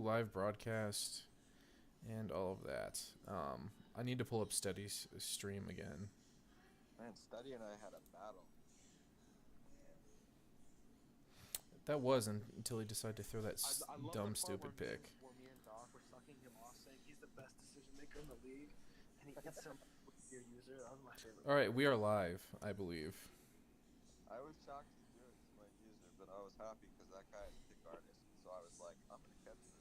live broadcast and all of that. I need to pull up Steady's stream again. Man, Steady and I had a battle. That wasn't until he decided to throw that I love the dumb, part stupid pick. where me and Doc were sucking him off, saying he's the best decision maker in the league, and he gets some your user. That was my favorite. All right, we are live, I believe. I was shocked to hear it to my user, but I was happy because that guy is pick artist. So I was like, I'm gonna catch this.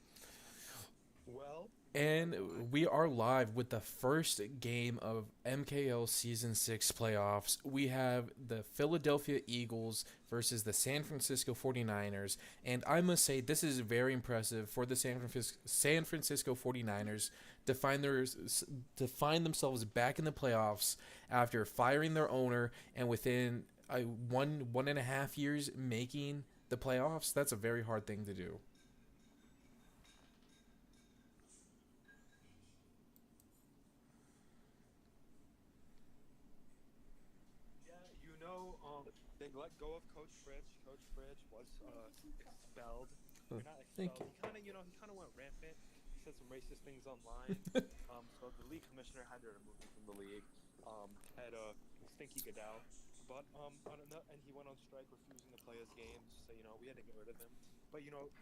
Well, And we are live with the first game of MKL Season 6 playoffs. We have the Philadelphia Eagles versus the San Francisco 49ers. And I must say, this is very impressive for the San Francisco 49ers to find themselves back in the playoffs after firing their owner and within 1.5 years making the playoffs. That's a very hard thing to do. yeah, they let go of Coach Fritz. Coach Fritz was expelled. Or not Thank expelled. He kind of went rampant. He said some racist things online. So the league commissioner had to remove him from the league. Had Stinky Goodell. But and he went on strike, refusing to play his games. So we had to get rid of him. But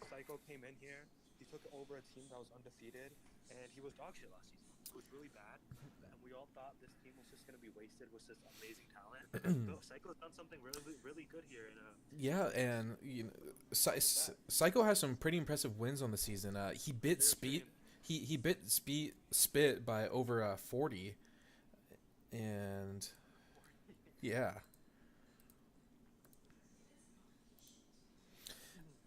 Psycho came in here. He took over a team that was undefeated, and he was dog shit last season. It was really bad, and we all thought this team was just going to be wasted with this amazing talent. But Psycho's done something really, really good here. Yeah, and Psycho has some pretty impressive wins on the season. He bit Speed. He bit Spit by over 40, and yeah.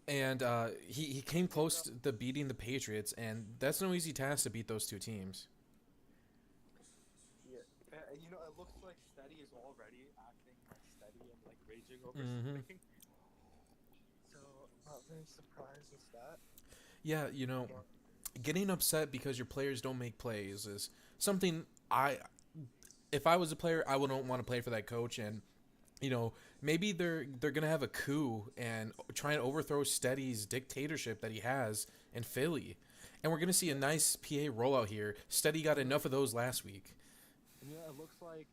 And he came close to beating the Patriots, and that's no easy task to beat those two teams. Yeah, it looks like Steady is already acting like Steady and like raging over Mm-hmm. something. So I'm not very surprised with that. Yeah, getting upset because your players don't make plays is something if I was a player, I wouldn't want to play for that coach. And maybe they're gonna have a coup and try and overthrow Steady's dictatorship that he has in Philly, and we're gonna see a nice PA rollout here. Steady got enough of those last week. Yeah, it looks like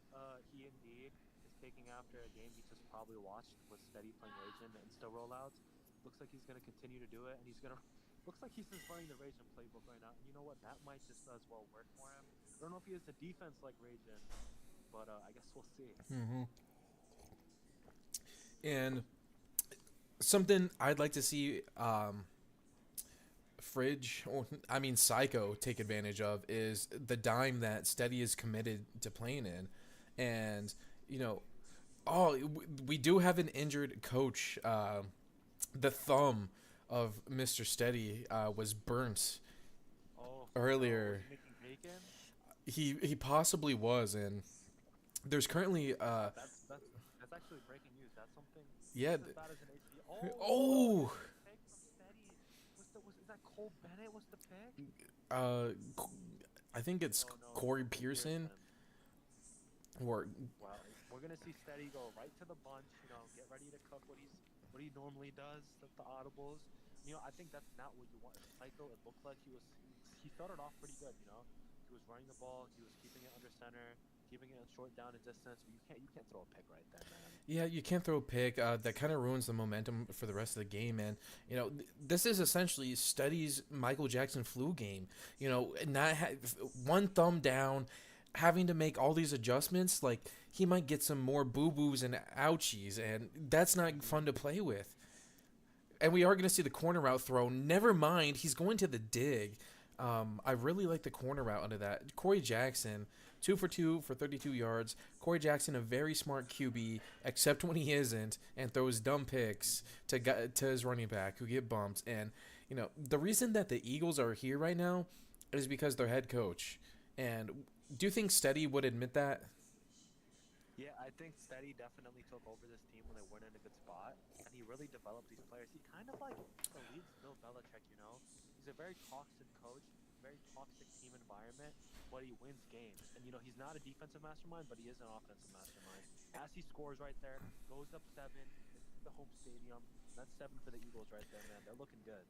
he indeed is taking after a game he just probably watched with Steady playing Raging and Insta rollouts. Looks like he's going to continue to do it, and he's going to. Looks like he's just running the Raging playbook right now. And you know what? That might just as well work for him. I don't know if he has the defense like Raging, but I guess we'll see. Mm-hmm. And something I'd like to see Psycho take advantage of is the dime that Steady is committed to playing in. And, we do have an injured coach. The thumb of Mr. Steady was burnt Oh, earlier. was he making bacon? He possibly was, and there's currently That's actually breaking news. That's something yeah. just as bad as an HD. Oh, Pick from Steady. Is that Cole Bennett? What's the pick? I think it's Oh no, Corey Pearson. Or Well, we're gonna see Steady go right to the bunch. Get ready to cook what he normally does. The audibles. I think that's not what you want. Psycho. It looked like he started off pretty good. He was running the ball. He was keeping it under center, keeping it short down and distance. But you can't throw a pick right there, man. yeah, you can't throw a pick. That kind of ruins the momentum for the rest of the game. And this is essentially Steady's Michael Jackson flu game. Not one thumb down, having to make all these adjustments. Like, he might get some more boo boos and ouchies, and that's not fun to play with. And we are going to see the corner route thrown. Never mind, he's going to the dig. I really like the corner route under that. Corey Jackson, 2 for 2 for 32 yards. Corey Jackson, a very smart QB, except when he isn't, and throws dumb picks to his running back who get bumped. And the reason that the Eagles are here right now is because their head coach. And do you think Steady would admit that? Yeah, I think Steady definitely took over this team when they weren't in a good spot, and he really developed these players. He kind of like leads Bill Belichick. He's a very toxic coach, very toxic team environment, but he wins games. And he's not a defensive mastermind, but he is an offensive mastermind. As he scores right there, goes up 7, it's the home stadium. That's 7 for the Eagles right there, man. They're looking good.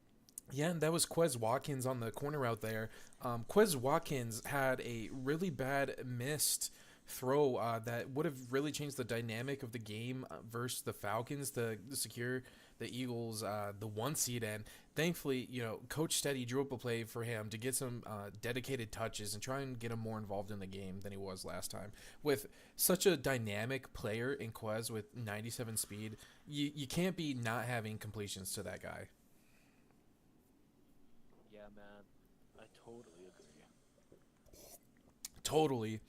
Yeah, and that was Quez Watkins on the corner route there. Quez Watkins had a really bad missed throw that would have really changed the dynamic of the game versus the Falcons to secure the Eagles the 1 seed. And thankfully, Coach Steady drew up a play for him to get some dedicated touches and try and get him more involved in the game than he was last time. With such a dynamic player in Quez with 97 speed, you can't be not having completions to that guy. Yeah, man. I totally agree. Totally.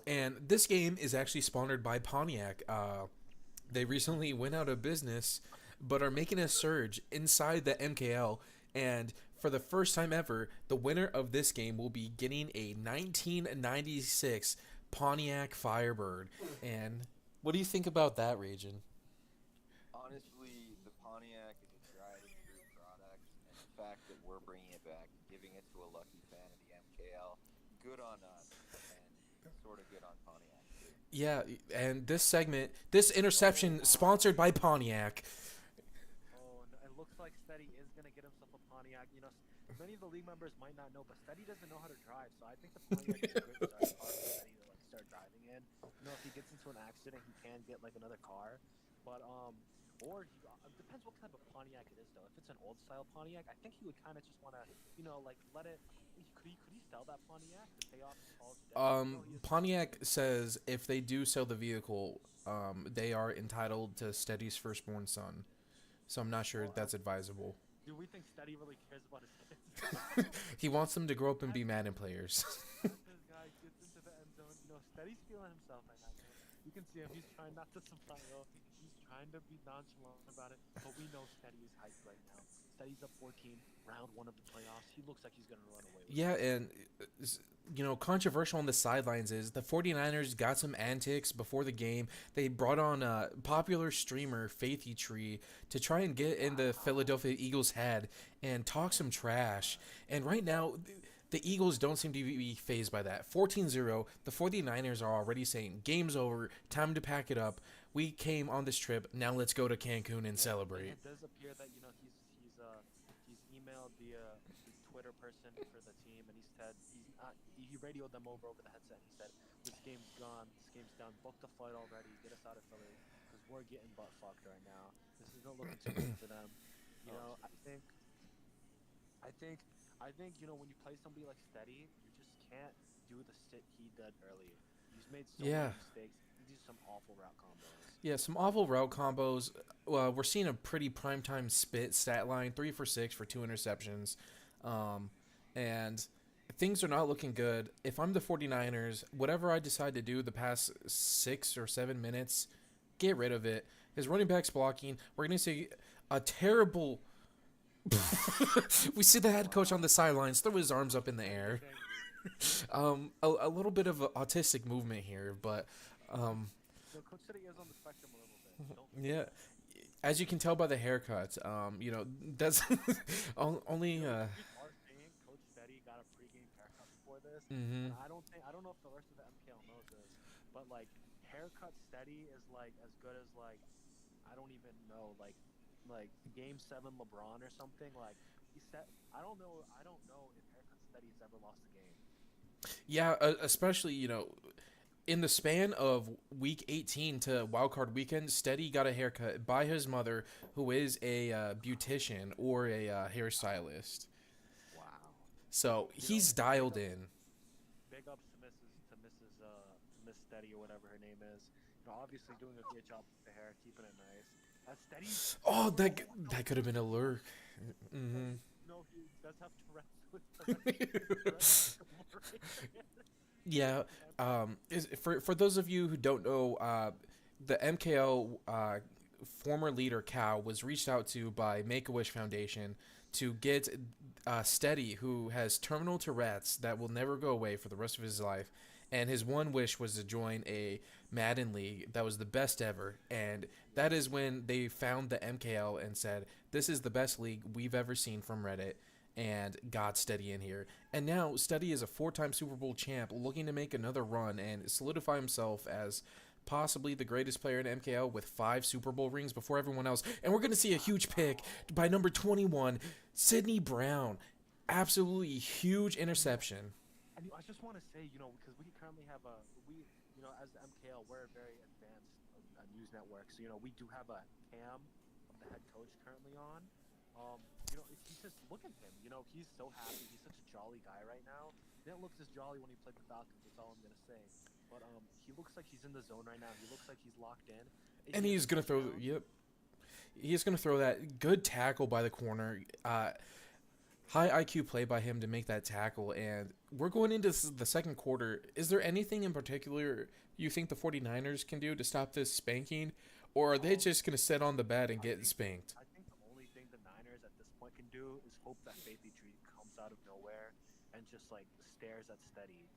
And this game is actually sponsored by Pontiac. They recently went out of business, but are making a surge inside the MKL. And for the first time ever, the winner of this game will be getting a 1996 Pontiac Firebird. And what do you think about that, Region? Honestly, the Pontiac is a tried and true product, and the fact that we're bringing it back, giving it to a lucky fan of the MKL, good on us, and sort of good on Pontiac too. Yeah, and this interception sponsored by Pontiac. Oh, no, it looks like Steady is going to get himself a Pontiac. Many of the league members might not know, but Steady doesn't know how to drive, so I think the Pontiac is a good start car for Steady to start driving in. If he gets into an accident, he can get another car, but or it depends what type of Pontiac it is though. If it's an old style Pontiac, I think he would kind of just want to, let it. Could he sell that Pontiac to pay off his college debt? Pontiac says if they do sell the vehicle, they are entitled to Steady's firstborn son. So I'm not sure if that's advisable. Do we think Steady really cares about his kids? He wants them to grow up and be Madden players. This guy gets into the end zone. Steady's feeling himself right now. You can see him. He's trying not to smile. He's trying to be nonchalant about it. But we know Steady is hyped right now. Steady's up 14, round 1 of the playoffs. He looks like he's going to run away with Yeah, it. and controversial on the sidelines is the 49ers got some antics before the game. They brought on a popular streamer, Faithy Tree, to try and get in the Philadelphia Eagles' head and talk some trash. And right now, the Eagles don't seem to be phased by that. 14-0, the 49ers are already saying, game's over, time to pack it up. We came on this trip, now let's go to Cancun and celebrate. It does appear that he's emailed the Twitter person for the team, and he said he radioed them over the headset. And he said, "This game's gone. This game's done. Book the flight already. Get us out of Philly because we're getting butt fucked right now. This isn't looking too good for them." I think when you play somebody like Steady, you just can't do the shit he did earlier. He's made so many mistakes. He did some awful route combos. Yeah, some awful route combos. We're seeing a pretty primetime stat line, 3 for 6 for 2 interceptions. And things are not looking good. If I'm the 49ers, whatever I decide to do the past 6 or 7 minutes, get rid of it. His running back's blocking. We're going to see a terrible... We see the head coach on the sidelines throw his arms up in the air. A little bit of autistic movement here, but... Coach said he is on the spectrum a little bit. Yeah. As you can tell by the haircut, that's only... People are saying Coach Steady got a pregame haircut before this. And I don't know if the rest of the MKL knows this, but haircut Steady is as good as I don't even know Game 7 LeBron or something. He said I don't know if haircut Steady's ever lost a game. Yeah, especially in the span of week 18 to wildcard weekend, Steady got a haircut by his mother, who is a beautician or a hairstylist. Wow. So he's dialed in. Big ups to Miss Steady or whatever her name is. Obviously doing a good job with the hair, keeping it nice. That's Steady. Oh, that could have been a lurk. Mm-hmm. No, he does have Tourette's. Yeah. For those of you who don't know, the MKL former leader Cal was reached out to by Make-A-Wish Foundation to get Steady, who has terminal Tourette's that will never go away for the rest of his life. And his one wish was to join a Madden league that was the best ever. And that is when they found the MKL and said, this is the best league we've ever seen from Reddit. And got Steady in here. And now Steady is a 4-time Super Bowl champ looking to make another run and solidify himself as possibly the greatest player in MKL with 5 Super Bowl rings before everyone else. And we're going to see a huge pick by number 21, Sidney Brown, absolutely huge interception. And I just want to say, because we currently have as the MKL, we're a very advanced news network. So, we do have a cam of the head coach currently on. He's just look at him. He's so happy. He's such a jolly guy right now. He didn't look this jolly when he played the Falcons. That's all I'm gonna say. But he looks like he's in the zone right now. He looks like he's locked in. And he's going to throw, yep. He's going to throw that good tackle by the corner. High IQ play by him to make that tackle. And we're going into the second quarter. Is there anything in particular you think the 49ers can do to stop this spanking? Or are they just going to sit on the bed and get spanked? I think the only thing the Niners at this point can do is hope that Faithy Tree comes out of nowhere and just like stares at Steady.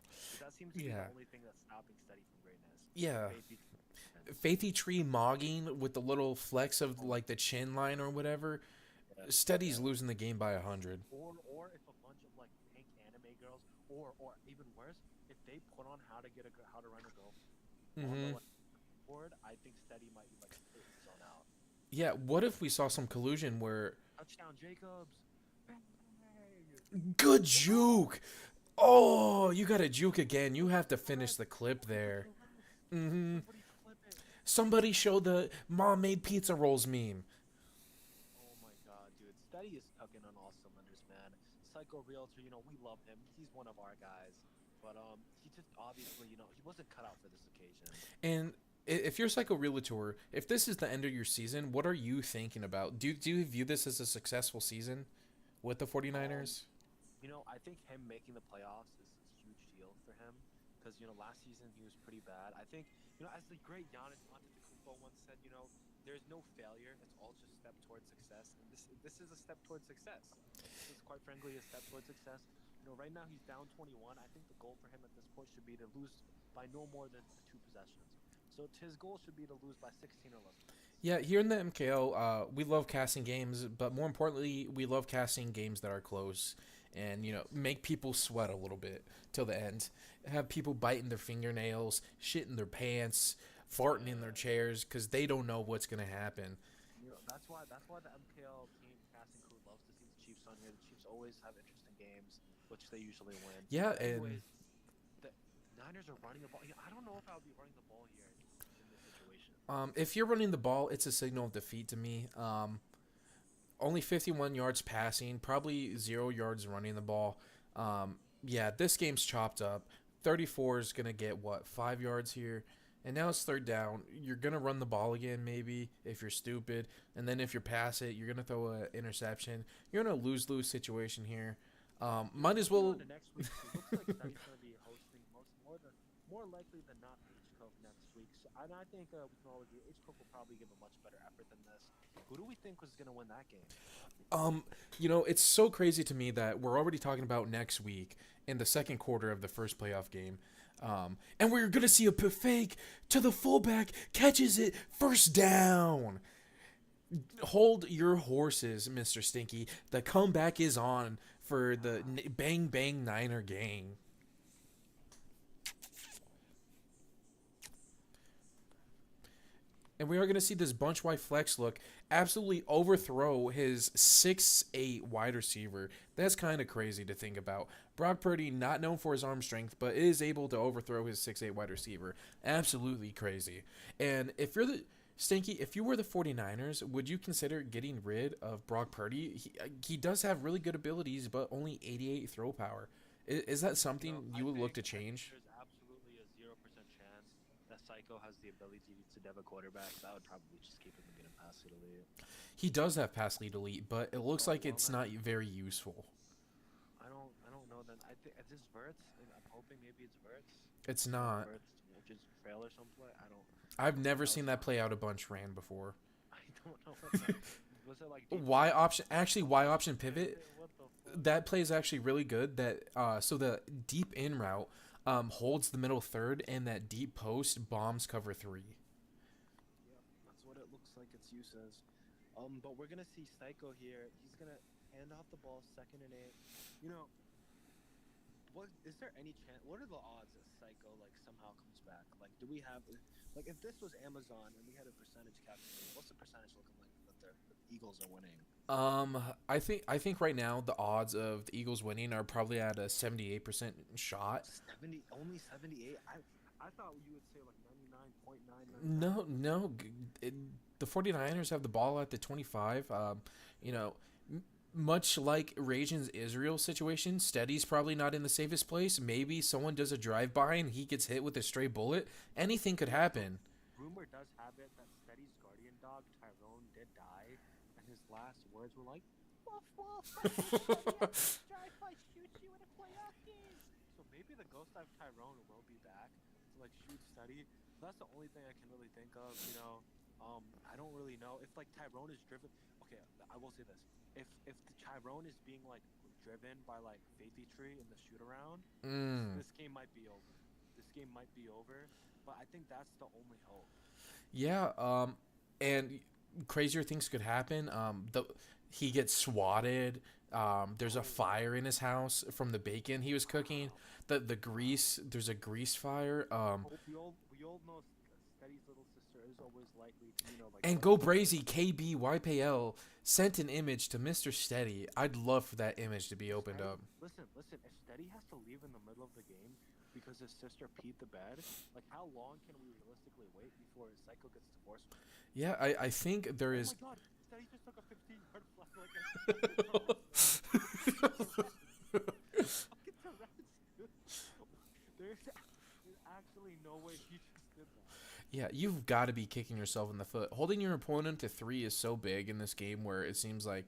That seems to be the only thing that's stopping Steady from greatness. Yeah. Faithy Tree mogging with the little flex of like the chin line or whatever. Steady's losing the game by 100. Or if a bunch of like pink anime girls, or even worse, if they put on how to run a go board, I think Steady might be like completely zone out. Yeah, what if we saw some collusion where Touchdown Jacobs. good juke. Oh, you got to juke again. You have to finish the clip there. Somebody show the mom made pizza rolls meme. Oh my god, dude. Steady is tucking on all cylinders, man. Psycho Realtor, we love him. He's one of our guys. But he just obviously, he wasn't cut out for this occasion. And if you're Psycho Realtor, if this is the end of your season, what are you thinking about? Do you view this as a successful season with the 49ers? I think him making the playoffs is a huge deal for him because, last season he was pretty bad. I think, as the great Giannis Antetokounmpo once said, there's no failure. It's all just a step towards success. And this is a step towards success. This is quite frankly a step towards success. Right now he's down 21. I think the goal for him at this point should be to lose by no more than 2 possessions. So his goal should be to lose by 16 or less. Yeah, here in the MKL, we love casting games, but more importantly, we love casting games that are close and, make people sweat a little bit till the end. Have people biting their fingernails, shitting their pants, farting in their chairs because they don't know what's going to happen. That's why the MKL team casting crew loves to see the Chiefs on here. The Chiefs always have interesting games, which they usually win. Yeah, anyways, the Niners are running the ball. I don't know if I'll be running the ball here in this situation. If you're running the ball, it's a signal of defeat to me. Only 51 yards passing, probably 0 yards running the ball. Yeah, this game's chopped up. 34 is going to get, 5 yards here? And now it's third down. You're going to run the ball again, maybe, if you're stupid. And then if you pass it, you're going to throw an interception. You're in a lose-lose situation here. Might as well... Next week, it looks like Steady's going to be hosting more likely than not H-Coke next week. So, and I think we can all agree H-Coke will probably give a much better effort than this. Who do we think was going to win that game? It's so crazy to me that we're already talking about next week in the second quarter of the first playoff game. And we're going to see a fake to the fullback, catches it, first down. Hold your horses, Mr. Stinky. The comeback is on for the Bang Bang Niner gang. And we are going to see this bunch wide flex look absolutely overthrow his 6'8" wide receiver. That's kind of crazy to think about. Brock Purdy, not known for his arm strength, but is able to overthrow his 6'8" wide receiver. Absolutely crazy. And if you're Stinky, if you were the 49ers, would you consider getting rid of Brock Purdy? He does have really good abilities, but only 88 throw power. Is that something you would look to change? There's absolutely a 0% chance that Psycho has the ability to dev a quarterback. So I would probably just keep him and get him pass lead elite. He does have pass lead elite, but it looks like it's not very useful. I don't know then. I think it's Verts. I'm hoping maybe it's Verts. It's not. Verts, which is fail or something. I don't. I've never seen that play out a bunch ran before. I don't know what that was. It like Y option? Actually, Y option pivot. What the fuck? That play is actually really good. That so the deep in route holds the middle third, and that deep post bombs cover 3. Yeah, that's what it looks like its use as. But we're gonna see Psycho here. He's gonna hand off the ball 2nd and 8. What is there any chance? What are the odds that Psycho somehow comes back? Do we have if this was Amazon and we had a percentage calculator, what's the percentage looking like that the Eagles are winning? I think right now the odds of the Eagles winning are probably at a 78% shot. 78. I thought you would say like 99.999. No. The 49ers have the ball at the 25. You know, much like Rajan's Israel situation, Steady's probably not in the safest place. Maybe someone does a drive-by and he gets hit with a stray bullet. Anything could happen. Rumor does have it that Steady's guardian dog Tyrone did die, and his last words were like, "Woof woof, drive-by shoot you in a playoff game." So maybe the ghost of Tyrone will be back to like shoot Steady. So that's the only thing I can really think of. I don't really know if like Tyrone is driven. Okay, I will say this: if the Tyrone is being like driven by like Faithy Tree in the shoot around, this game might be over. This game might be over, but I think that's the only hope. Yeah, and crazier things could happen. He gets swatted. There's a fire in his house from the bacon he was cooking. The grease. There's a grease fire. We all know Steady's little sister is always likely to, like. And Go Brazy KB YPL sent an image to Mr. Steady. I'd love for that image to be opened up. Listen. If Steady has to leave in the middle of the game because his sister peed the bed, like how long can we realistically wait before Psycho gets divorced? Yeah, I think there is. Oh my God, Steady just took a 15-yard flag like a fucking Tourette's, dude. There's actually no way he just did that. Yeah, you've got to be kicking yourself in the foot. Holding your opponent to 3 is so big in this game where it seems like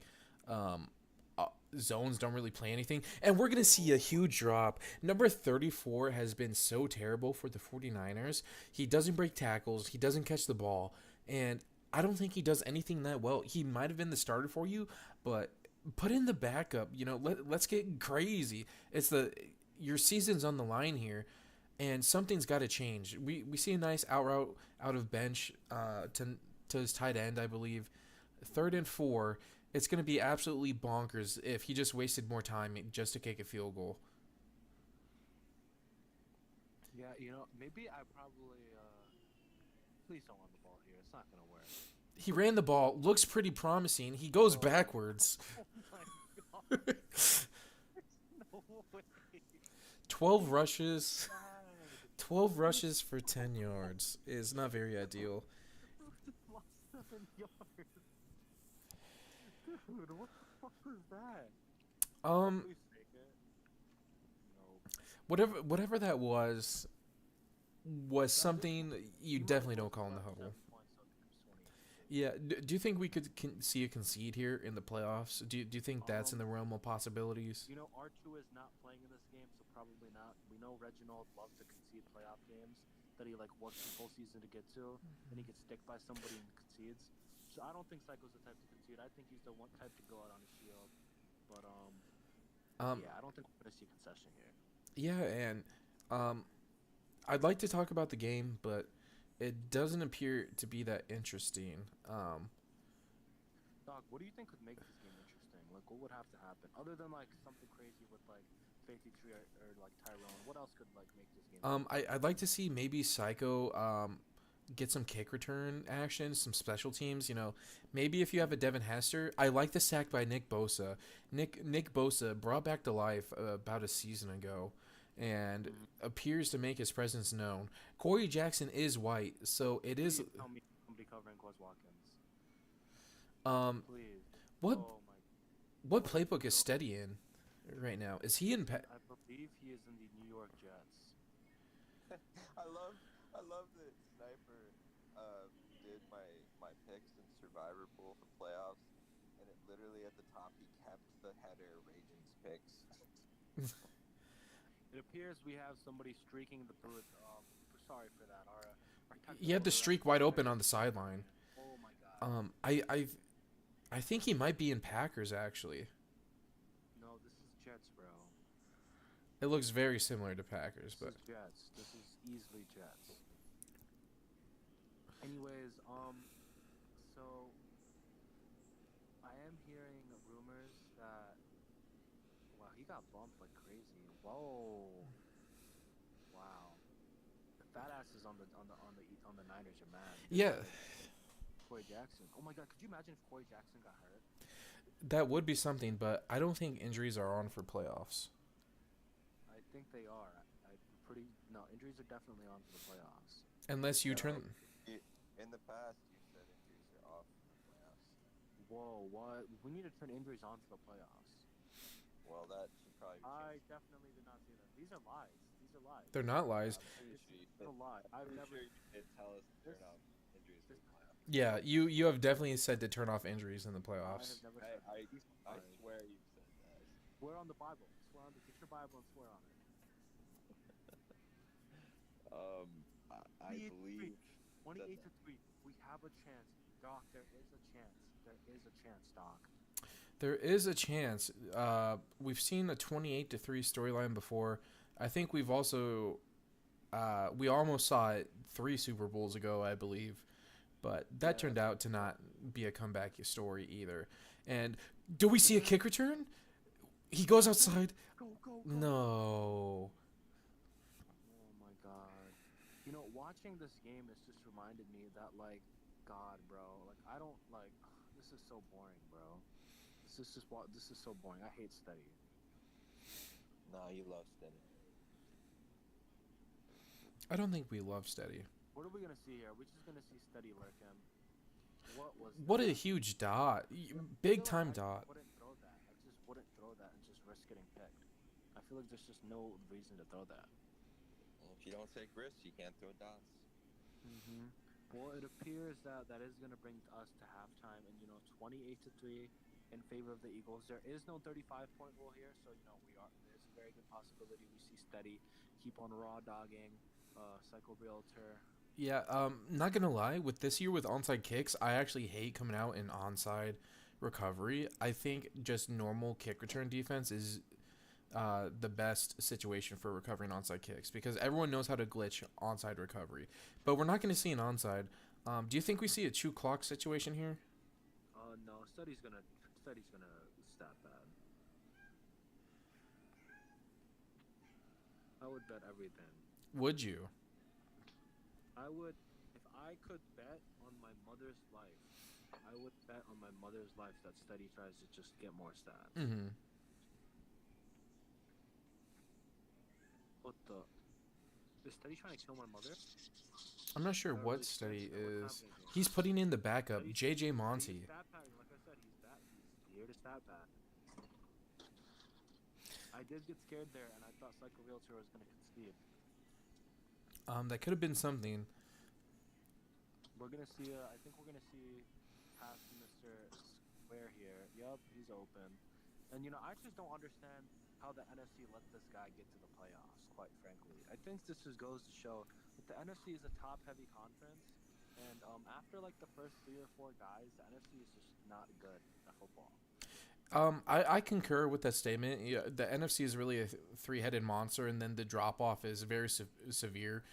zones don't really play anything. And we're going to see a huge drop. Number 34 has been so terrible for the 49ers. He doesn't break tackles. He doesn't catch the ball. And I don't think he does anything that well. He might have been the starter for you, but put in the backup. Let's get crazy. Your season's on the line here. And something's got to change. We see a nice out route out of bench to his tight end, I believe. 3rd and 4. It's going to be absolutely bonkers if he just wasted more time just to kick a field goal. Yeah, maybe I probably please don't run the ball here. It's not gonna work. He ran the ball. Looks pretty promising. He goes backwards. Oh my God. No way. 12 rushes. 12 rushes for 10 yards is not very ideal. Just lost 7 yards. Dude, what the fuck was that? Please take it. No. Whatever that was something you definitely don't call in the huddle. Yeah, do you think we could see a concede here in the playoffs? Do you think that's in the realm of possibilities? R2 is not playing in this game, so probably not. We know Reginald loves to concede playoff games that he works the whole season to get to, and he gets stick by somebody and concedes. So I don't think Psycho's the type to concede. I think he's the one type to go out on his shield. But yeah, I don't think we're gonna see a concession here. Yeah, and I'd like to talk about the game, but it doesn't appear to be that interesting. Doc, what do you think could make this game interesting? What would have to happen other than something crazy with Faithy Tree or Tyrone? What else could make this game? I'd like to see maybe Psycho get some kick return action, some special teams. Maybe if you have a Devin Hester. I like the sack by Nick Bosa. Nick Bosa brought back to life about a season ago, and appears to make his presence known. Corey Jackson is white, so it is. Tell me somebody covering Quez Watkins. Please. What Oh my. what playbook is Steady in right now? Is he in? I believe he is in the New York Jets. I love that Sniper did my picks in Survivor Pool for playoffs, and it literally at the top he kept the header Raging's picks. It appears we have somebody streaking the booth. Sorry for that. He had the streak wide open on the sideline. Oh my God. I think he might be in Packers actually. No, this is Jets, bro. It looks very similar to Packers, but This is Jets. This is easily Jets. Anyways, so I am hearing rumors that he got bumped like crazy. Whoa. Wow. The fat ass is on the Niners are mad. yeah. Corey Jackson. Oh my God, could you imagine if Corey Jackson got hurt? That would be something, but I don't think injuries are on for playoffs. I think they are. No, injuries are definitely on for the playoffs. Unless you No, turn. in the past, you said injuries are off in the playoffs. Whoa, what? We need to turn injuries on for the playoffs. Well, that should probably be I changed. definitely did not say that. These are lies. These are lies. They're not lies. I'm pretty sure you It's a did. lie. I've Pretty never. sure you did tell us to turn This- off injuries in the playoffs. Yeah, you have definitely said to turn off injuries in the I playoffs. have never said that. I Sorry. swear you said that. Swear on the Bible. Swear on the. Get your Bible and swear on it. I 28 to believe 28 to 3. We have a chance, Doc. There is a chance. There is a chance, Doc. There is a chance. We've seen a 28-3 storyline before. I think we've also we almost saw it 3 Super Bowls ago, I believe, but that Yeah. turned out to not be a comeback story either. And do we see a kick return? He goes outside. Go, go, go. No. Oh my God. You know, watching this game has just reminded me that, like, God, bro. Like, I don't like. This is so boring, bro. This is just what. This is so boring. I hate study. no, you love steady. I don't think we love Steady. What are we gonna see here? We're just gonna see study lurk him. What was? What that? a huge dot. I Big feel time like dot. I wouldn't throw that. I just wouldn't throw that and just risk getting picked. I feel like there's just no reason to throw that. If you don't take risks, you can't throw dots. Mm-hmm. Well, it appears that that is going to bring us to halftime, and 28 to 3 in favor of the Eagles. There is no 35-point rule here, so there's a very good possibility we see steady, keep on raw dogging, cycle realtor. Yeah, not gonna lie, with this year with onside kicks, I actually hate coming out in onside recovery. I think just normal kick return defense is the best situation for recovering onside kicks because everyone knows how to glitch onside recovery. But we're not going to see an onside. Do you think we see a true clock situation here? No, Steady's gonna stat bad. I would bet everything. Would you? I would, if I could bet on my mother's life, I would bet on my mother's life that Steady tries to just get more stats. Mm-hmm. What the? Is Steady trying to kill my mother? I'm not sure I'm what really Steady scared what's is. happening here. He's putting in the backup, Steady's- JJ Monty. He's stat padding, like I said, he's here to stat pad. I did get scared there, and I thought Cycle Realtor was gonna concede. That could have been something. We're gonna see. I think we're gonna see past Mr. Square here. Yup, he's open. And I just don't understand how the NFC let this guy get to the playoffs. Quite frankly, I think this just goes to show that the NFC is a top-heavy conference, and after like the first 3 or 4 guys, the NFC is just not good at football. I concur with that statement. Yeah, the NFC is really a three-headed monster, and then the drop-off is very severe.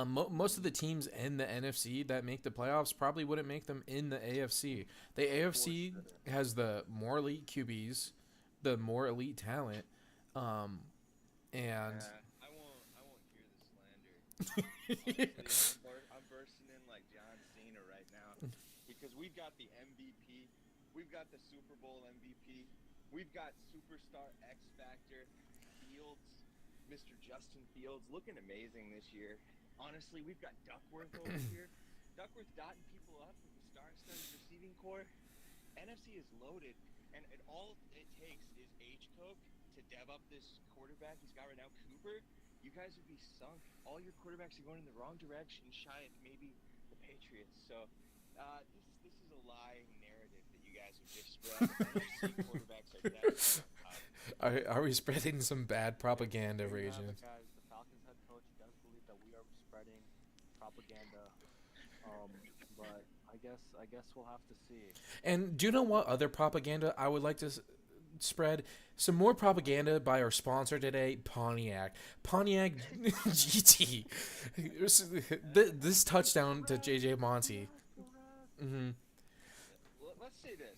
Most of the teams in the NFC that make the playoffs probably wouldn't make them in the AFC. The AFC has the more elite QBs, the more elite talent, and I won't hear the slander. Honestly, I'm bursting in like John Cena right now because we've got the MVP, we've got the Super Bowl MVP, we've got superstar X Factor Fields, Mr. Justin Fields, looking amazing this year. Honestly, we've got Duckworth over here. Duckworth dotting people up with the star-studded receiving core. NFC is loaded, and all it takes is H-Coke to dev up this quarterback he's got right now, Cooper. You guys would be sunk. All your quarterbacks are going in the wrong direction, shy of maybe the Patriots. So this is a lying narrative that you guys have just spread. NFC quarterbacks are definitely are we spreading some bad propaganda, There you have Raging? it, guys. The Falcons head coach does believe that we are spreading propaganda. But I guess we'll have to see. And do you know what other propaganda I would like to spread? Some more propaganda by our sponsor today, Pontiac. Pontiac GT. This touchdown to JJ Monty. Mm-hmm. Let's say this.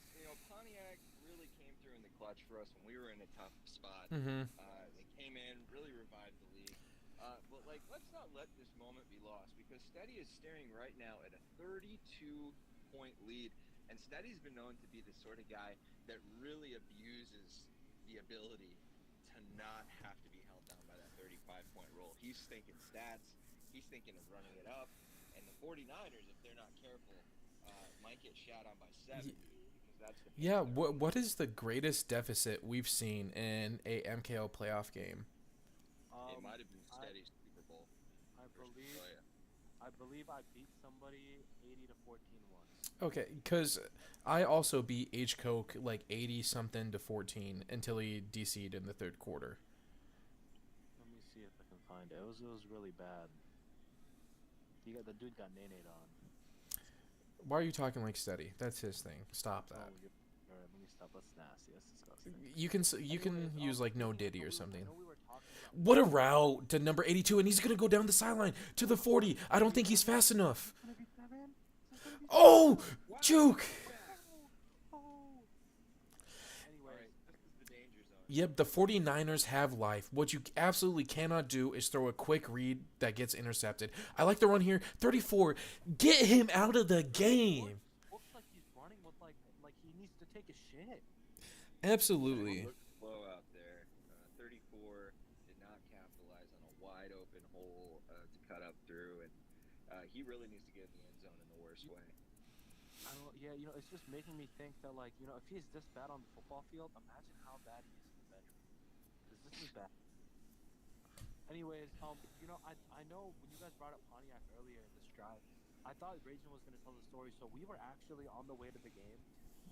Pontiac really came through in the clutch for us when we were in a tough spot. Mm-hmm. They came in, really revived the league. But let's not let this moment be lost because Steady is staring right now at a 32 point lead. And Steady's been known to be the sort of guy that really abuses the ability to not have to be held down by that 35-point rule. He's thinking stats. He's thinking of running it up. And the 49ers, if they're not careful, might get shot on by 70. Because that's the Yeah, what is the greatest deficit we've seen in a MKO playoff game? It might have been Steady's Super Bowl. I versus believe Australia. I beat somebody 80-14 once. Okay, because I also beat H Coke like 80 something to 14 until he DC'd in the third quarter. Let me see if I can find it. It was really bad. The dude got nade on. Why are you talking like Steady? That's his thing. Stop that. Oh, all right, let me stop. That's nasty. That's disgusting. You can Anyways, use like no I Diddy know or we- something. I know we were talking about- What a route to number 82, and he's gonna go down the sideline to the 40. I don't think he's fast enough. It's gonna be 7. It's gonna be Oh, Wow. juke. Oh. All Anyways, right, this is the danger zone. Yep, the 49ers have life. What you absolutely cannot do is throw a quick read that gets intercepted. I like the run here. 34. Get him out of the game. looks like he's running with like he needs to take a shit. Absolutely. Looked slow out there. 34 did not capitalize on a wide open hole to cut up through, and he really needs to get in the end zone in the worst way. I don't. Yeah, it's just making me think that if he's this bad on the football field, imagine how bad he is in the bedroom. Because this is bad. Anyways, I know when you guys brought up Pontiac earlier in this drive, I thought Ragin was going to tell the story. So we were actually on the way to the game.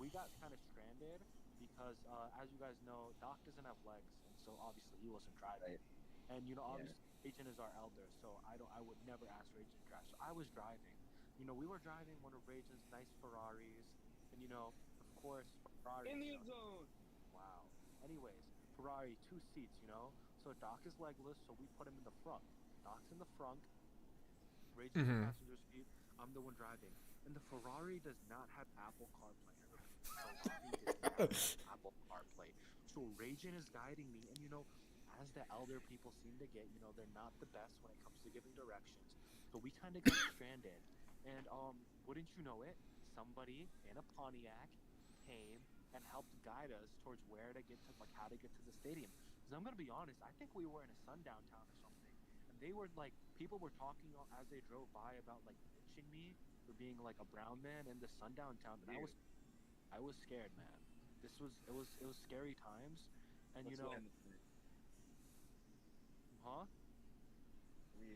We got kind of stranded because, as you guys know, Doc doesn't have legs, and so obviously he wasn't driving. Right. And obviously Ragin is our elder, so I would never ask Ragin to drive. So I was driving. We were driving one of Ragin's nice Ferraris, and of course Ferrari. In the end zone. Wow. Anyways, Ferrari 2 seats. So Doc is legless, so we put him in the front. Doc's in the front. Ragin's in the passenger seat. I'm the one driving. And the Ferrari does not have Apple CarPlay. Apple CarPlay. So Ragin is guiding me, and as the elder people seem to get, they're not the best when it comes to giving directions. So we kind of got stranded. And wouldn't you know it, somebody in a Pontiac came and helped guide us towards where to get to, how to get to the stadium. Because I'm gonna be honest, I think we were in a sundown town or something, and they were people were talking as they drove by about ditching me for being a brown man in the sundown town, and I was scared, man. It was scary times, and Let's land the plane. huh? We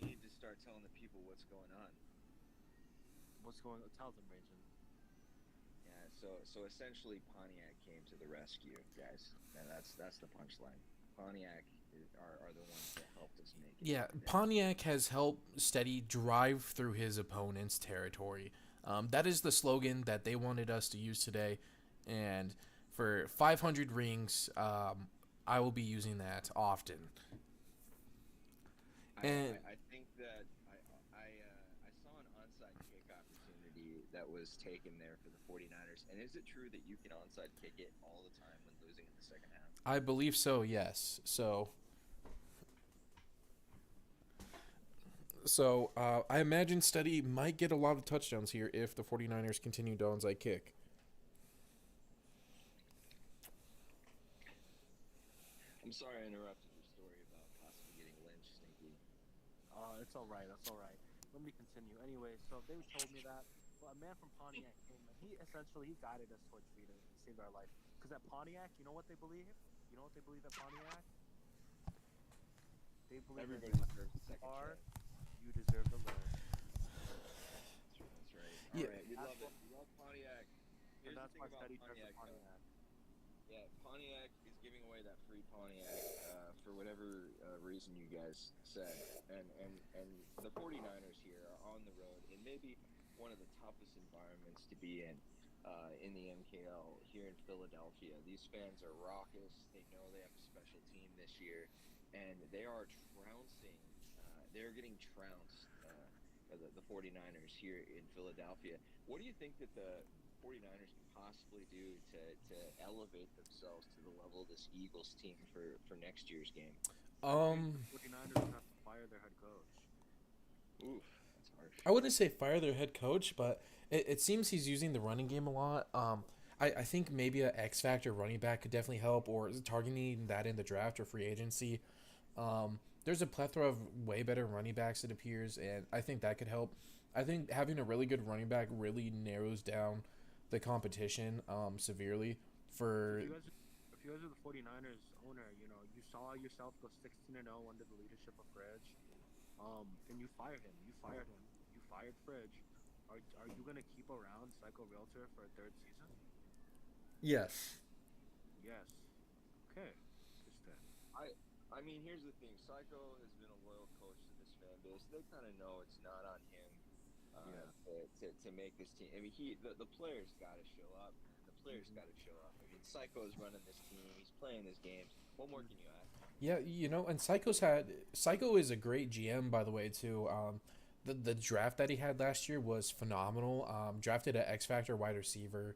need to start telling the people what's going on. What's going on? Tell them, Ragin. Yeah, so essentially Pontiac came to the rescue, guys. And that's the punchline. Pontiac are the ones that helped us make it. Yeah, Pontiac has helped Steady drive through his opponent's territory. That is the slogan that they wanted us to use today. And for 500 rings, I will be using that often. And I think that I saw an onside kick opportunity that was taken there for the 49ers. And is it true that you can onside kick it all the time when losing in the second half? I believe so, yes. So I imagine Steady might get a lot of touchdowns here if the 49ers continue to onside kick. I'm sorry I interrupted your story about possibly getting lynched, Stinky. It's all right. That's all right. Let me continue. Anyway, so they told me that a man from Pontiac came, and he guided us towards freedom and saved our life. Because at Pontiac, you know what they believe? You know what they believe at Pontiac? They believe Everybody that deserves a second are, chance. you deserve to learn. That's right. Yeah. All right, we love it. We love Pontiac. And Here's that's the why thing about Steady took the Pontiac, though. Pontiac. Yeah, Pontiac is giving away that free Pontiac for whatever reason you guys said. And the 49ers here are on the road in maybe one of the toughest environments to be in the MKL here in Philadelphia. These fans are raucous. They know they have a special team this year, and they are trouncing. They're getting trounced, the 49ers here in Philadelphia. What do you think that the 49ers can possibly do to elevate themselves to the level of this Eagles team for next year's game? 49ers have to fire their head coach. Oof, that's I wouldn't say fire their head coach, but it seems he's using the running game a lot. I think maybe a X factor running back could definitely help, or targeting that in the draft or free agency. There's a plethora of way better running backs, it appears, and I think that could help. I think having a really good running back really narrows down the competition severely for. If you guys are the 49ers owner, you saw yourself go 16-0 under the leadership of Fridge, and you fired him. You fired him. You fired Fridge. Are you gonna keep around Psycho Realtor for a third season? Yes. Yes. Okay. Interesting. I mean, here's the thing. Psycho has been a loyal coach to this fan base. They kind of know it's not on him to make this team. I mean, the players got to show up. The players got to show up. I mean, Psycho is running this team. He's playing his games. What more can you add? Yeah, and Psycho is a great GM, by the way, too. The draft that he had last year was phenomenal. Drafted an X Factor wide receiver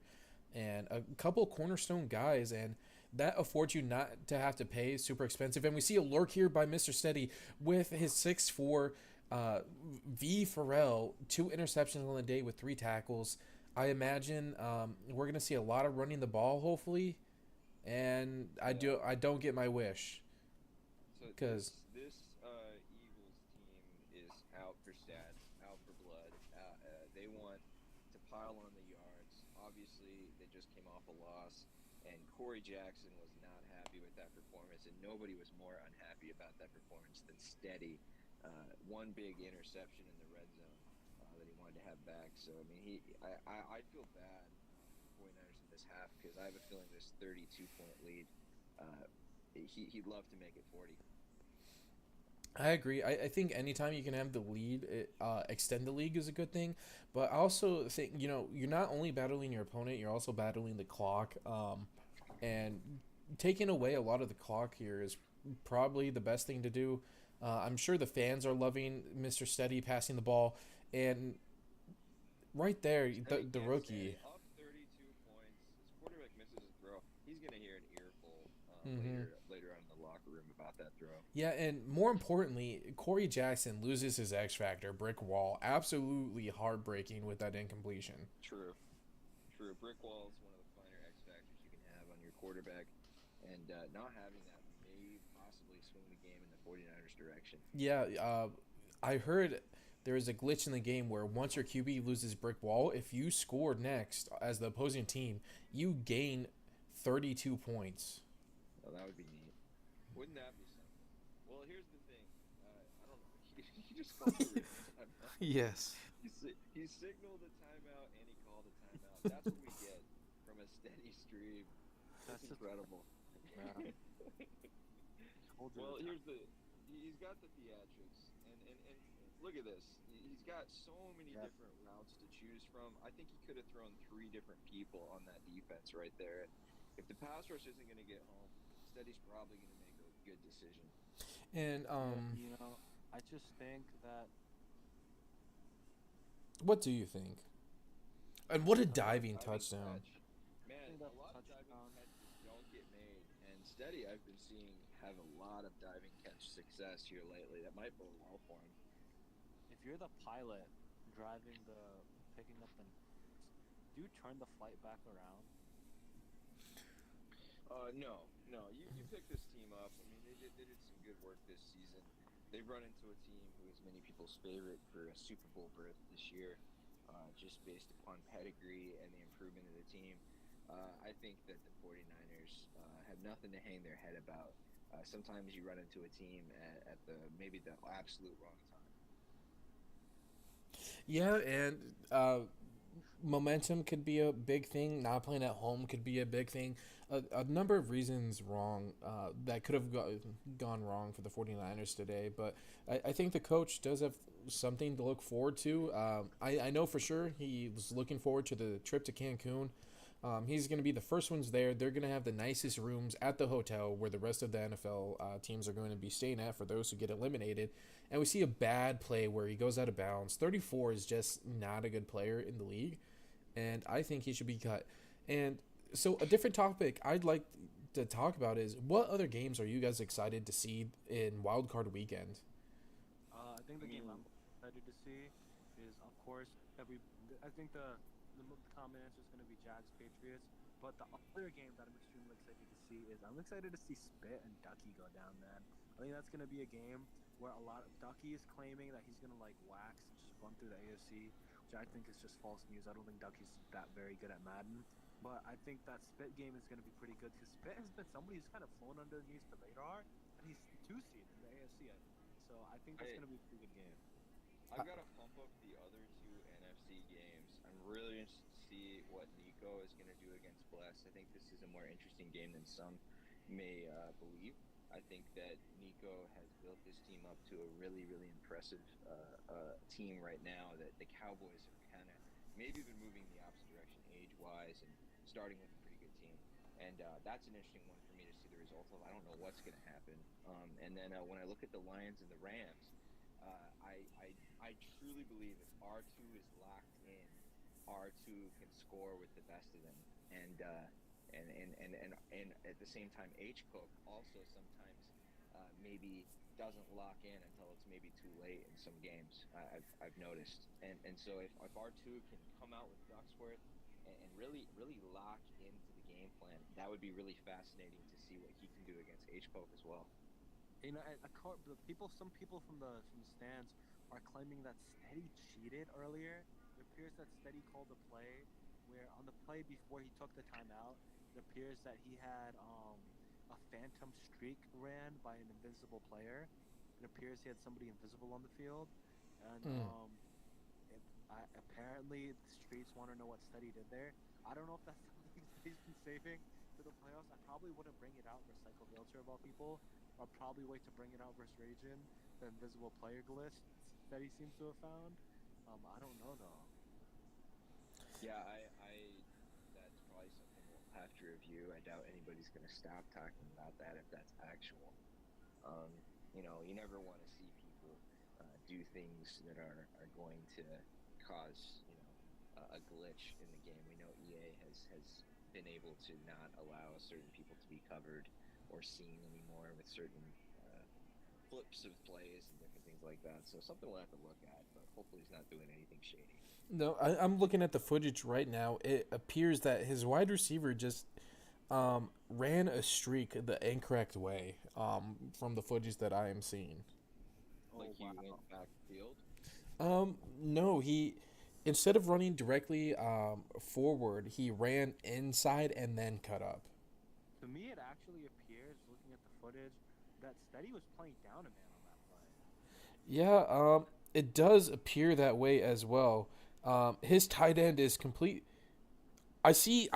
and a couple cornerstone guys, and that affords you not to have to pay super expensive. And we see a lurk here by Mr. Steady with his 6'4", V. Farrell, 2 interceptions on the day with 3 tackles. I imagine we're gonna see a lot of running the ball, hopefully, and I don't get my wish. So 'Cause- this Eagles team is out for stats, out for blood. They want to pile on the yards. Obviously, they just came off a loss, and Corey Jackson was not happy with that performance, and nobody was more unhappy about that performance than Steady. One big interception in the red zone that he wanted to have back. So I mean, I feel bad for 49ers in this half because I have a feeling this 32-point lead. He'd love to make it 40. I agree. I think anytime you can have the lead, extend the league is a good thing. But I also think, you're not only battling your opponent, you're also battling the clock. And taking away a lot of the clock here is probably the best thing to do. I'm sure the fans are loving Mr. Steady passing the ball. And right there, the rookie. Up 32 points. His quarterback misses his throw. He's going to hear an earful later on in the locker room about that throw. Yeah, and more importantly, Corey Jackson loses his X Factor, brick wall. Absolutely heartbreaking with that incompletion. True. Brick wall is one of the finer X factors you can have on your quarterback, and not having that may possibly swing the game in the 49ers direction. Yeah, I heard there is a glitch in the game where once your QB loses brick wall, if you score next as the opposing team, you gain 32 points. Oh, that would be neat. Wouldn't that be something? Well, here's the thing. I don't know. He just called a timeout. Yes. He signaled a timeout and he called a timeout. That's what we get from a steady stream. That's incredible. Yeah. Well, he's got the theatrics, and look at this. He's got so many different routes to choose from. I think he could have thrown 3 different people on that defense right there. If the pass rush isn't going to get home, Steady's probably going to make a good decision. And I just think that. What do you think? And what a diving touchdown! Man, a lot of diving catches don't get made, and Steady I've been seeing have a lot of diving catch success here lately. That might bode well for him. If you're the pilot picking up the, do you turn the flight back around? No. You pick this team up. I mean, they did some good work this season. They've run into a team who is many people's favorite for a Super Bowl berth this year, just based upon pedigree and the improvement of the team. I think that the 49ers have nothing to hang their head about. Sometimes you run into a team at maybe the absolute wrong time. Yeah, and momentum could be a big thing. Not playing at home could be a big thing. A number of reasons wrong that could have gone wrong for the 49ers today. But I think the coach does have something to look forward to. I know for sure he was looking forward to the trip to Cancun. He's going to be the first ones there. They're going to have the nicest rooms at the hotel where the rest of the NFL teams are going to be staying at for those who get eliminated. And we see a bad play where he goes out of bounds. 34 is just not a good player in the league, and I think he should be cut. And so a different topic I'd like to talk about is what other games are you guys excited to see in Wild Card Weekend? I think the game I'm excited to see is, of course, I think the common answer is going to be Jags Patriots. But the other game that I'm extremely excited to see is I'm excited to see Spit and Ducky go down, man. I think that's going to be a game where a lot of Ducky is claiming that he's going to like wax and just run through the AFC, which I think is just false news. I don't think Ducky's that very good at Madden. But I think that Spit game is going to be pretty good because Spit has been somebody who's kind of flown underneath the radar, and he's 2 seed in the AFC. So I think that's going to be a pretty good game. I've got to pump up the other two NFC games. I'm really interested to see what Nico is going to do against Bless. I think this is a more interesting game than some may believe. I think that Nico has built this team up to a really, really impressive team right now. That the Cowboys have kind of maybe been moving the opposite direction age-wise and starting with a pretty good team. And that's an interesting one for me to see the result of. I don't know what's going to happen. And then when I look at the Lions and the Rams, I truly believe if R2 is locked in, R2 can score with the best of them, and at the same time, H Cook also sometimes maybe doesn't lock in until it's maybe too late in some games. I've noticed, and so if R2 can come out with Ducksworth and really lock into the game plan, that would be really fascinating to see what he can do against H Cook as well. You know, some people from the stands are claiming that Steady cheated earlier. It appears that Steady called a play where on the play before he took the timeout, it appears that he had a phantom streak ran by an invisible player. It appears he had somebody invisible on the field, and apparently the streets want to know what Steady did there. I don't know if that's something Steady's been saving for the playoffs. I probably wouldn't bring it out for Psycho Realtor of all people. I'll probably wait to bring it out versus Ragin, the invisible player glitch that he seems to have found. I don't know though. Yeah, that's probably something we'll have to review. I doubt anybody's going to stop talking about that if that's actual. You know, you never want to see people do things that are going to cause, you know, a glitch in the game. We know EA has been able to not allow certain people to be covered or seen anymore with certain flips of plays and different things like that. So something we'll have to look at, but hopefully he's not doing anything shady. No, I'm looking at the footage right now. It appears that his wide receiver just ran a streak the incorrect way from the footage that I am seeing. Like he went backfield. No, he instead of running directly forward, he ran inside and then cut up. To me, it actually appears, looking at the footage, that Steady was playing down a man on that play. Yeah, it does appear that way as well. His tight end is complete. I see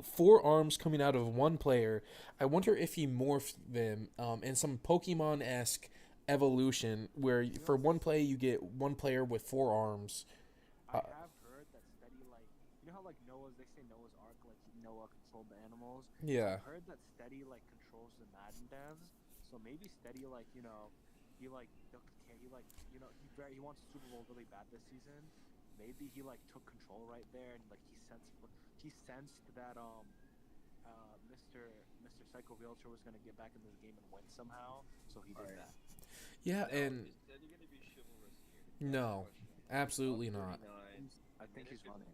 4 arms coming out of one player. I wonder if he morphed them in some Pokemon-esque evolution where for one play you get one player with 4 arms. I have heard that Steady, like, you know how like they say Noah's Ark, like Noah controlled the animals. Yeah. I heard that Steady like controls the Madden devs, so maybe Steady he wants a Super Bowl really bad this season. Maybe he like took control right there and like he sensed that Mr. Psycho Realtor was gonna get back in this game and win somehow, so he did that. Yeah, Now, and is Steady going to be chivalrous here? no, absolutely not. 39, I think he's running.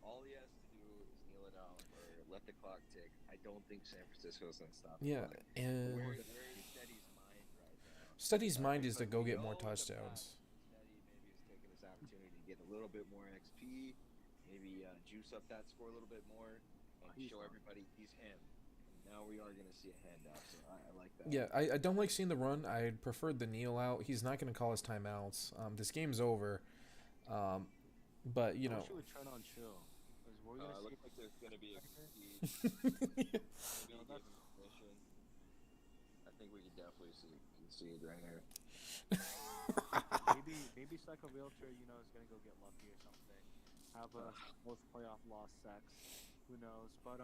All he has to do is kneel it out or let the clock tick. I don't think San Francisco's going to stop. Yeah, and Where is Steady's mind right now? Steady's mind is to Because go we get more know in the touchdowns. past, Steady maybe is taking this opportunity to get a little bit more XP, maybe juice up that score a little bit more, and show everybody he's him. And now we are going to see a handoff, so I like that. Yeah, I don't like seeing the run. I preferred the kneel out. He's not going to call his timeouts. This game's over. But, you I know. wish you would turn on chill. 'Cause we're gonna see. Looks like there's going to be a speed. Maybe give him permission. I think we can definitely see it right here. maybe Psycho Realtor, is gonna go get lucky or something. Have a most playoff loss sex. Who knows? But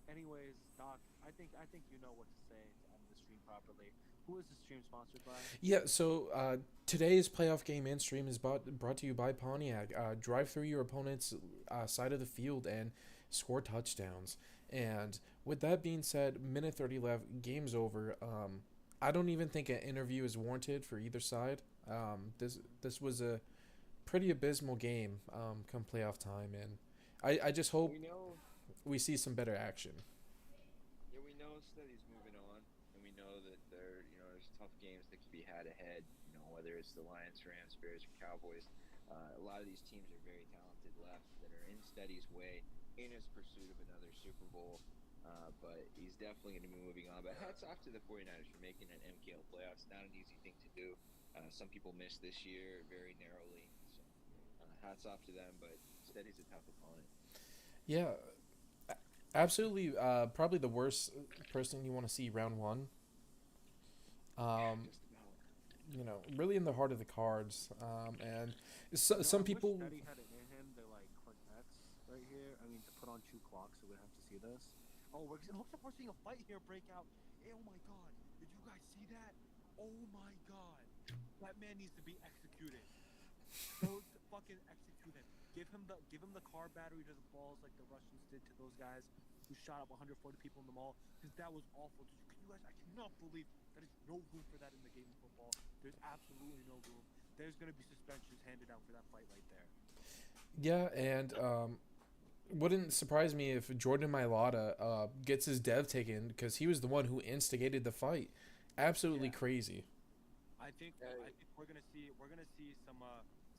anyways, Doc, I think you know what to say to end the stream properly. Who is the stream sponsored by? Yeah, so today's playoff game and stream is brought to you by Pontiac. Drive through your opponent's side of the field and score touchdowns. And with that being said, minute 30 left, game's over. I don't even think an interview is warranted for either side. This was a pretty abysmal game come playoff time, and I just hope We know, we see some better action. yeah, we know Steady's moving on, and we know that there's tough games that can be had ahead. Whether it's the Lions, Rams, Bears, or Cowboys. A lot of these teams are very talented left that are in Steady's way in his pursuit of another Super Bowl. But he's definitely going to be moving on. But hats off to the 49ers for making an MKL playoffs. Not an easy thing to do. Some people missed this year very narrowly. So hats off to them. But Steady's a tough opponent. Yeah, absolutely. Probably the worst person you want to see round one. Just about. Really in the heart of the cards. And You know, some I wish people. Steady had it in him to like click X right here. I mean, to put on 2 clocks so we have to see this. Oh, it looks like we're seeing a fight here break out. Oh my god, did you guys see that? Oh my god, that man needs to be executed. Go to fucking execute him. Give him the car battery to the balls like the Russians did to those guys who shot up 140 people in the mall. Because that was awful. You guys, I cannot believe that there's no room for that in the game of football. There's absolutely no room. There's gonna be suspensions handed out for that fight right there. Yeah, and wouldn't surprise me if Jordan Mailata gets his dev taken because he was the one who instigated the fight. Absolutely Yeah. crazy. I think we're gonna see some.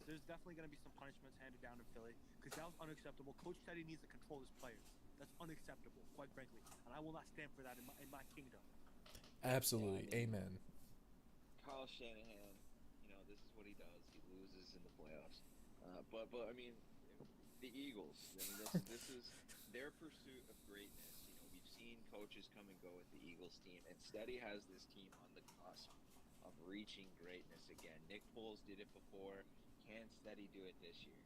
There's definitely gonna be some punishments handed down in Philly because that was unacceptable. Coach Teddy needs to control his players. That's unacceptable, quite frankly, and I will not stand for that in my kingdom. Absolutely. Yeah, I mean- Amen. Kyle Shanahan, this is what he does. He loses in the playoffs. But I mean, the Eagles. I mean, this is their pursuit of greatness. We've seen coaches come and go with the Eagles team, and Steady has this team on the cusp of reaching greatness again. Nick Foles did it before. Can Steady do it this year?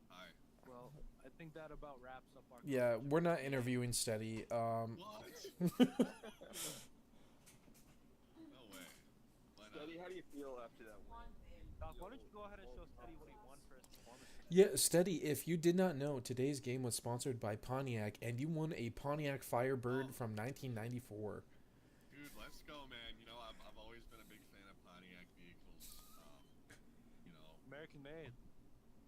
Hi. Well, I think that about wraps up our. Yeah, coverage. we're not interviewing Steady. What? No way. Why not? Steady, how do you feel after that win? Doc, why don't you go ahead and show Steady what he won for his performance? Yeah, Steady, if you did not know, today's game was sponsored by Pontiac, and you won a Pontiac Firebird from 1994. Dude, let's go, man. I've always been a big fan of Pontiac vehicles. American made.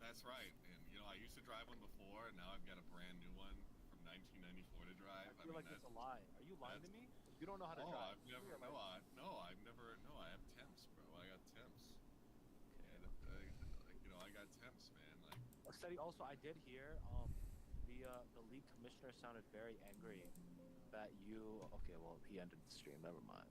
That's right. And, I used to drive one before, and now I've got a brand new one from 1994 to drive. I feel like it's a lie. Are you lying to me? You don't know how to Oh, drive. I've never, I have temps, bro. I got temps. And, I got temps, man. Steady. Also, I did hear the league commissioner sounded very angry that you. Okay, well, he ended the stream. Never mind.